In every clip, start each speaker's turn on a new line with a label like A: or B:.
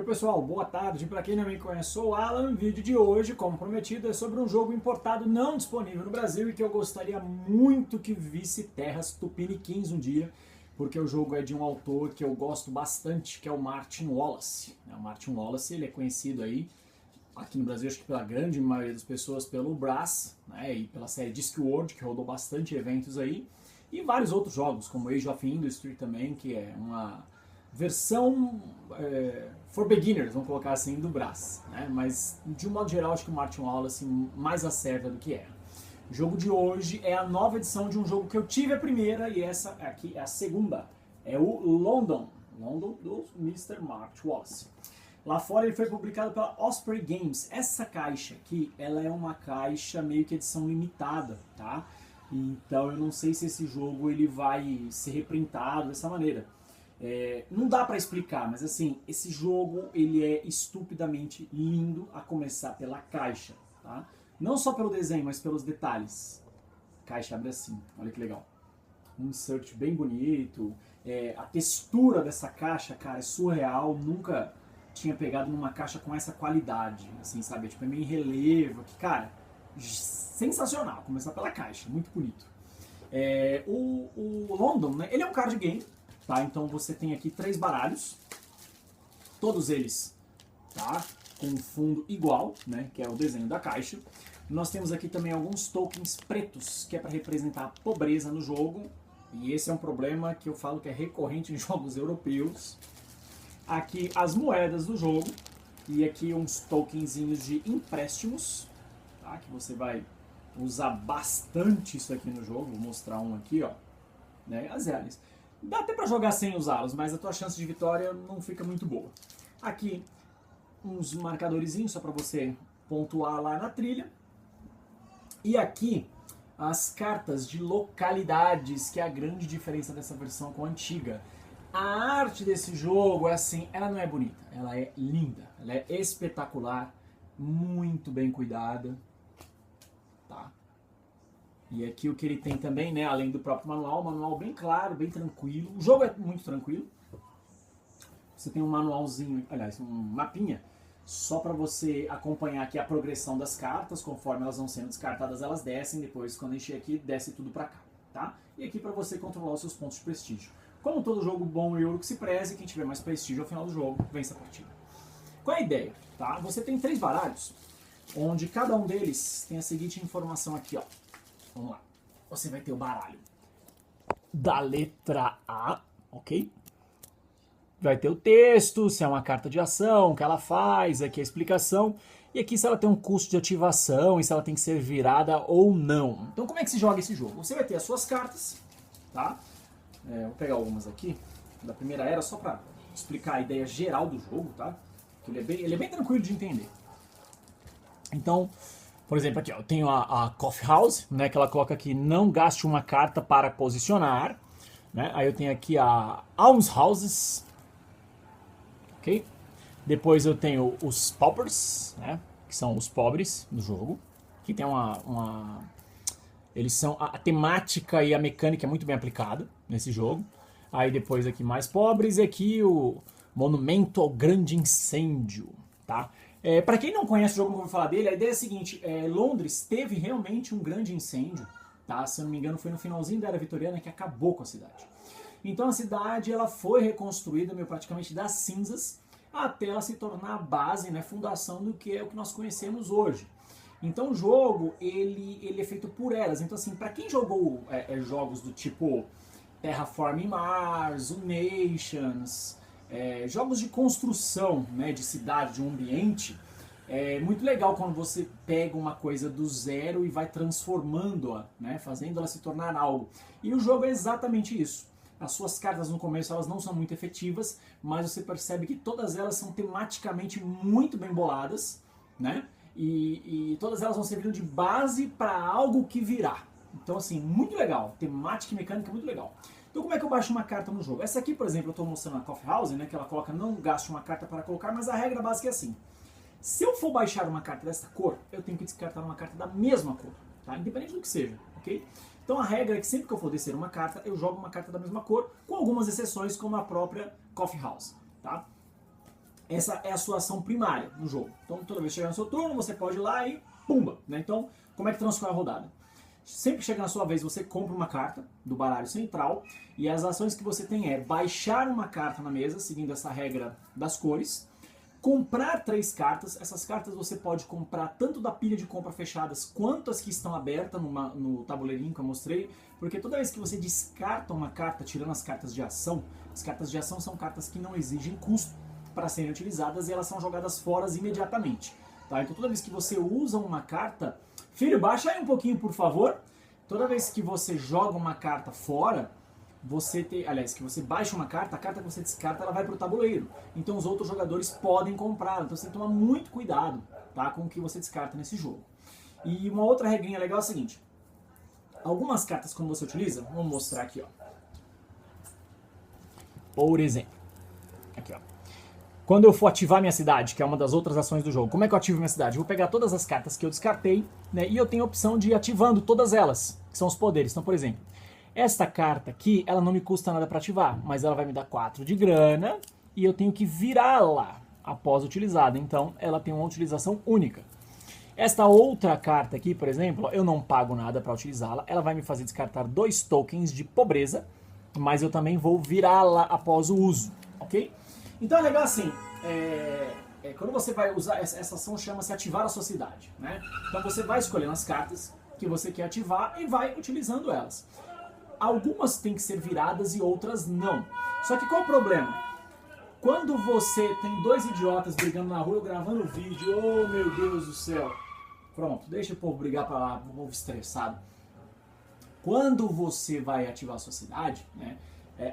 A: Oi pessoal, boa tarde. Para quem não me conhece, sou o Alan. O vídeo de hoje, como prometido, é sobre um jogo importado não disponível no Brasil e que eu gostaria muito que visse terras tupiniquins um dia, porque o jogo é de um autor que eu gosto bastante, que é o Martin Wallace. O Martin Wallace, ele é conhecido aí, aqui no Brasil, acho que pela grande maioria das pessoas, pelo Brass, né, e pela série Discworld, que rodou bastante eventos aí, e vários outros jogos, como Age of Industry também, que é uma versão for beginners, vamos colocar assim, do Brass, né? Mas de um modo geral acho que o Martin Wallace mais acerta do que é. O jogo de hoje é a nova edição de um jogo que eu tive a primeira e essa aqui é a segunda. É o London do Mr. Martin Wallace. Lá fora ele foi publicado pela Osprey Games. Essa caixa aqui, ela é uma caixa meio que edição limitada, tá? Então eu não sei se esse jogo ele vai ser reprintado dessa maneira. Não dá pra explicar, mas assim, esse jogo ele é estupidamente lindo, a começar pela caixa, tá? Não só pelo desenho, mas pelos detalhes. A caixa abre assim, olha que legal. Um insert bem bonito, a textura dessa caixa, cara, é surreal, nunca tinha pegado numa caixa com essa qualidade, assim, sabe? Tipo, é meio em relevo, que, cara, sensacional, começar pela caixa, muito bonito. O London, né, ele é um card game. Tá, então você tem aqui 3 baralhos, todos eles, tá, com um fundo igual, né, que é o desenho da caixa. Nós temos aqui também alguns tokens pretos, que é para representar a pobreza no jogo, e esse é um problema que eu falo que é recorrente em jogos europeus. Aqui as moedas do jogo, e aqui uns tokenzinhos de empréstimos, tá, que você vai usar bastante isso aqui no jogo. Vou mostrar um aqui, ó, né, as reais. Dá até pra jogar sem usá-los, mas a tua chance de vitória não fica muito boa. Aqui, uns marcadorzinhos só pra você pontuar lá na trilha. E aqui, as cartas de localidades, que é a grande diferença dessa versão com a antiga. A arte desse jogo é assim, ela não é bonita, ela é linda, ela é espetacular, muito bem cuidada, tá? E aqui o que ele tem também, né, além do próprio manual, um manual bem claro, bem tranquilo. O jogo é muito tranquilo. Você tem um manualzinho, aliás, um mapinha, só para você acompanhar aqui a progressão das cartas, conforme elas vão sendo descartadas, elas descem, depois quando encher aqui, desce tudo para cá, tá? E aqui para você controlar os seus pontos de prestígio. Como todo jogo bom e ouro que se preze, quem tiver mais prestígio ao final do jogo, vence a partida. Qual é a ideia? Tá? Você tem 3 baralhos, onde cada um deles tem a seguinte informação aqui, ó. Vamos lá. Você vai ter o baralho da letra A, ok? Vai ter o texto, se é uma carta de ação, o que ela faz, aqui a explicação. E aqui se ela tem um custo de ativação e se ela tem que ser virada ou não. Então como é que se joga esse jogo? Você vai ter as suas cartas, tá? Vou pegar algumas aqui, da primeira era, só para explicar a ideia geral do jogo, tá? Ele é bem tranquilo de entender. Então, por exemplo, aqui ó, eu tenho a Coffee House, né, que ela coloca aqui, não gaste uma carta para posicionar. Né? Aí eu tenho aqui a Almshouses, ok? Depois eu tenho os Paupers, né, que são os pobres do jogo. Aqui tem eles são a temática e a mecânica é muito bem aplicada nesse jogo. Aí depois aqui mais pobres e aqui o Monumento ao Grande Incêndio, tá? Para quem não conhece o jogo, como eu vou falar dele, a ideia é a seguinte, Londres teve realmente um grande incêndio, tá? Se eu não me engano foi no finalzinho da Era Vitoriana que acabou com a cidade. Então a cidade ela foi reconstruída meio praticamente das cinzas até ela se tornar a base, né, fundação do que é o que nós conhecemos hoje. Então o jogo ele é feito por eras, então assim, para quem jogou jogos do tipo Terraforming Mars, o Nations, jogos de construção, né, de cidade, de um ambiente, é muito legal quando você pega uma coisa do zero e vai transformando-a, né, fazendo ela se tornar algo. E o jogo é exatamente isso. As suas cartas no começo elas não são muito efetivas, mas você percebe que todas elas são tematicamente muito bem boladas, né? E todas elas vão servindo de base para algo que virá. Então assim, muito legal. Temática e mecânica muito legal. Então como é que eu baixo uma carta no jogo? Essa aqui, por exemplo, eu estou mostrando a Coffee House, né, que ela coloca não gaste uma carta para colocar, mas a regra básica é assim. Se eu for baixar uma carta dessa cor, eu tenho que descartar uma carta da mesma cor, tá? Independente do que seja, ok? Então a regra é que sempre que eu for descer uma carta, eu jogo uma carta da mesma cor, com algumas exceções, como a própria Coffee House, tá? Essa é a sua ação primária no jogo. Então, toda vez que chegar no seu turno, você pode ir lá e pumba, né? Então, como é que transcorre a rodada? Sempre que chega na sua vez, você compra uma carta do baralho central e as ações que você tem é baixar uma carta na mesa, seguindo essa regra das cores, comprar 3 cartas. Essas cartas você pode comprar tanto da pilha de compra fechadas quanto as que estão abertas no tabuleirinho que eu mostrei, porque toda vez que você descarta uma carta, tirando as cartas de ação, as cartas de ação são cartas que não exigem custo para serem utilizadas e elas são jogadas fora imediatamente. Tá? Então toda vez que você usa uma carta... Filho, baixa aí um pouquinho, por favor. Toda vez que você joga uma carta fora, que você baixa uma carta, a carta que você descarta ela vai para o tabuleiro. Então os outros jogadores podem comprar. Então você tem que tomar muito cuidado, tá, com o que você descarta nesse jogo. E uma outra regrinha legal é a seguinte. Algumas cartas quando você utiliza, vamos mostrar aqui, ó. Por exemplo, aqui, ó. Quando eu for ativar minha cidade, que é uma das outras ações do jogo, como é que eu ativo minha cidade? Eu vou pegar todas as cartas que eu descartei, né, e eu tenho a opção de ir ativando todas elas, que são os poderes. Então, por exemplo, esta carta aqui, ela não me custa nada para ativar, mas ela vai me dar 4 de grana e eu tenho que virá-la após utilizada. Então, ela tem uma utilização única. Esta outra carta aqui, por exemplo, eu não pago nada para utilizá-la. Ela vai me fazer descartar 2 tokens de pobreza, mas eu também vou virá-la após o uso, ok? Então é legal assim, quando você vai usar essa ação, chama-se ativar a sua cidade, né? Então você vai escolhendo as cartas que você quer ativar e vai utilizando elas. Algumas têm que ser viradas e outras não. Só que qual o problema? Quando você tem 2 idiotas brigando na rua, gravando vídeo, oh meu Deus do céu. Pronto, deixa o povo brigar pra lá, o povo estressado. Quando você vai ativar a sua cidade, né?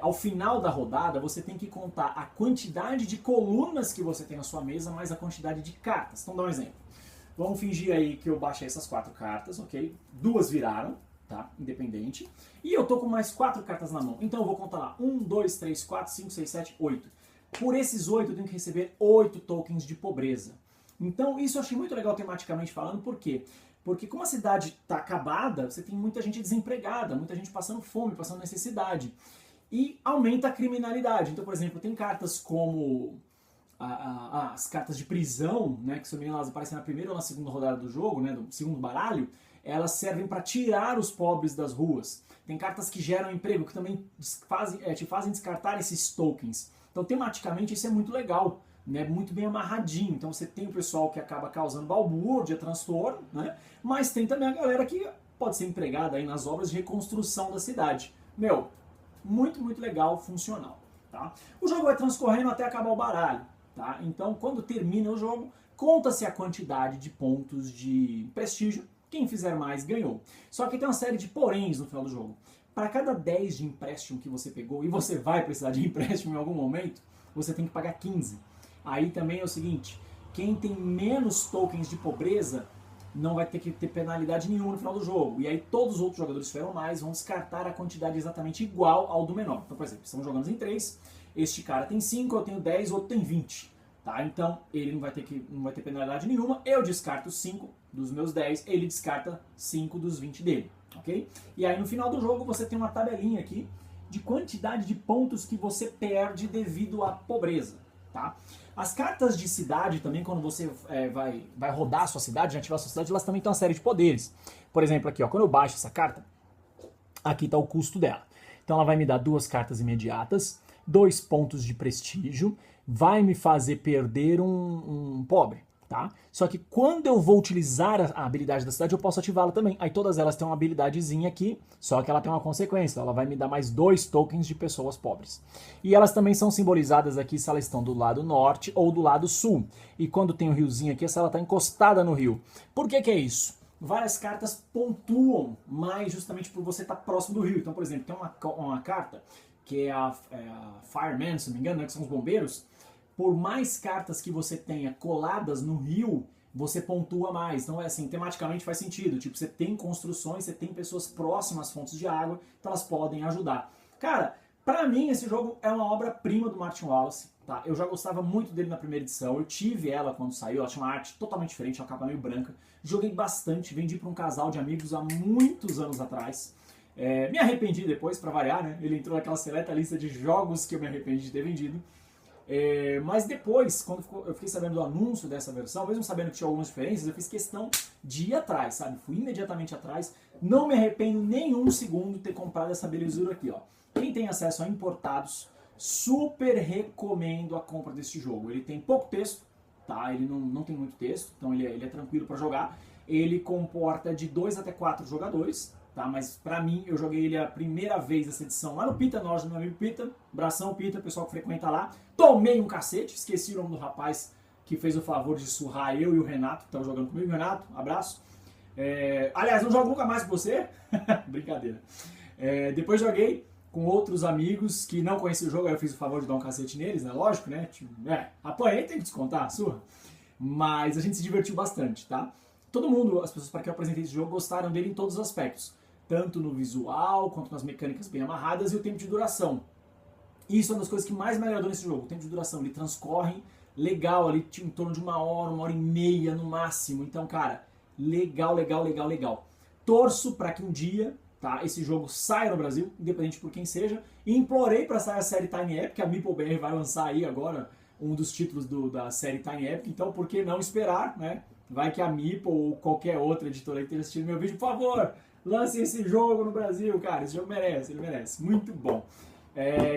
A: Ao final da rodada, você tem que contar a quantidade de colunas que você tem na sua mesa, mais a quantidade de cartas. Então, dá um exemplo. Vamos fingir aí que eu baixei essas 4 cartas, ok? 2 viraram, tá? Independente. E eu tô com mais 4 cartas na mão. Então, eu vou contar lá. 1, 2, 3, 4, 5, 6, 7, 8. Por esses 8, eu tenho que receber 8 tokens de pobreza. Então, isso eu achei muito legal tematicamente falando. Por quê? Porque como a cidade está acabada, você tem muita gente desempregada, muita gente passando fome, passando necessidade. E aumenta a criminalidade. Então, por exemplo, tem cartas como as cartas de prisão, né, que se eu não me engano elas aparecem na primeira ou na segunda rodada do jogo, né, do segundo baralho, elas servem para tirar os pobres das ruas. Tem cartas que geram emprego, que também te fazem descartar esses tokens. Então, tematicamente, isso é muito legal, né, muito bem amarradinho. Então, você tem o pessoal que acaba causando balbúrdia, transtorno, né, mas tem também a galera que pode ser empregada aí nas obras de reconstrução da cidade. Meu, muito, muito legal, funcional. Tá? O jogo vai transcorrendo até acabar o baralho. Tá? Então, quando termina o jogo, conta-se a quantidade de pontos de prestígio. Quem fizer mais, ganhou. Só que tem uma série de poréns no final do jogo. Para cada 10 de empréstimo que você pegou, e você vai precisar de empréstimo em algum momento, você tem que pagar 15. Aí também é o seguinte, quem tem menos tokens de pobreza não vai ter que ter penalidade nenhuma no final do jogo. E aí todos os outros jogadores que fizeram mais vão descartar a quantidade exatamente igual ao do menor. Então, por exemplo, estamos jogando em 3, este cara tem 5, eu tenho 10, o outro tem 20. Tá? Então, ele não vai ter penalidade nenhuma, eu descarto 5 dos meus 10, ele descarta 5 dos 20 dele. Ok? E aí no final do jogo você tem uma tabelinha aqui de quantidade de pontos que você perde devido à pobreza. Tá? As cartas de cidade também, quando você vai rodar a sua cidade, ativar a sua cidade, elas também têm uma série de poderes. Por exemplo, aqui, ó, quando eu baixo essa carta, aqui está o custo dela. Então ela vai me dar 2 cartas imediatas, 2 pontos de prestígio, vai me fazer perder um pobre. Tá? Só que quando eu vou utilizar a habilidade da cidade, eu posso ativá-la também. Aí todas elas têm uma habilidadezinha aqui, só que ela tem uma consequência. Ela vai me dar mais 2 tokens de pessoas pobres. E elas também são simbolizadas aqui se elas estão do lado norte ou do lado sul. E quando tem o riozinho aqui, se ela está encostada no rio. Por que é isso? Várias cartas pontuam mais justamente por você estar próximo do rio. Então, por exemplo, tem uma carta que é a Fireman, se não me engano, né, que são os bombeiros. Por mais cartas que você tenha coladas no rio, você pontua mais. Então, assim, tematicamente faz sentido. Tipo, você tem construções, você tem pessoas próximas às fontes de água, então elas podem ajudar. Cara, pra mim, esse jogo é uma obra-prima do Martin Wallace. Tá? Eu já gostava muito dele na primeira edição. Eu tive ela quando saiu. Ela tinha uma arte totalmente diferente, uma capa meio branca. Joguei bastante, vendi para um casal de amigos há muitos anos atrás. Me arrependi depois, pra variar, né? Ele entrou naquela seleta lista de jogos que eu me arrependi de ter vendido. Mas depois, quando eu fiquei sabendo do anúncio dessa versão, mesmo sabendo que tinha algumas diferenças, eu fiz questão de ir atrás, sabe? Fui imediatamente atrás. Não me arrependo nem um segundo de ter comprado essa belezura aqui, ó. Quem tem acesso a importados, super recomendo a compra desse jogo. Ele tem pouco texto, tá? Ele não tem muito texto, então ele é tranquilo para jogar. Ele comporta de 2 até 4 jogadores, tá? Mas pra mim, eu joguei ele a primeira vez essa edição lá no Pita, na loja do meu amigo Pita. Abração, Pita, pessoal que frequenta lá. Tomei um cacete, esqueci o nome do rapaz que fez o favor de surrar eu e o Renato, que estão jogando comigo. Renato, abraço. Aliás, não jogo nunca mais com você. Brincadeira. Depois joguei com outros amigos que não conheciam o jogo, aí eu fiz o favor de dar um cacete neles, né? Lógico, né? Apanhei, tem que descontar, surra. Mas a gente se divertiu bastante, tá? Todo mundo, as pessoas para quem eu apresentei esse jogo, gostaram dele em todos os aspectos. Tanto no visual, quanto nas mecânicas bem amarradas e o tempo de duração. Isso é uma das coisas que mais me agradou nesse jogo, o tempo de duração. Ele transcorre legal ali, em torno de 1 hora e meia no máximo. Então, cara, legal, legal, legal, legal. Torço para que um dia, tá, esse jogo saia no Brasil, independente por quem seja. E implorei para sair a série Tiny Epic, a MeepleBR vai lançar aí agora um dos títulos da série Tiny Epic. Então, por que não esperar, né? Vai que a Meeple ou qualquer outra editora que esteja assistindo meu vídeo, por favor, lance esse jogo no Brasil, cara. Esse jogo merece, ele merece. Muito bom.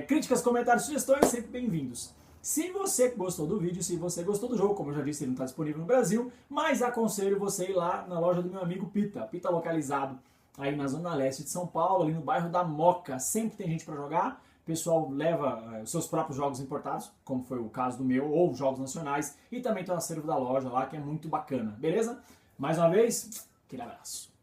A: Críticas, comentários, sugestões, sempre bem-vindos. Se você gostou do vídeo, se você gostou do jogo, como eu já disse, ele não está disponível no Brasil, mas aconselho você ir lá na loja do meu amigo Pita. Pita localizado aí na zona leste de São Paulo, ali no bairro da Moca. Sempre tem gente para jogar. O pessoal leva os seus próprios jogos importados, como foi o caso do meu, ou jogos nacionais, e também tem o acervo da loja lá, que é muito bacana, beleza? Mais uma vez, aquele abraço.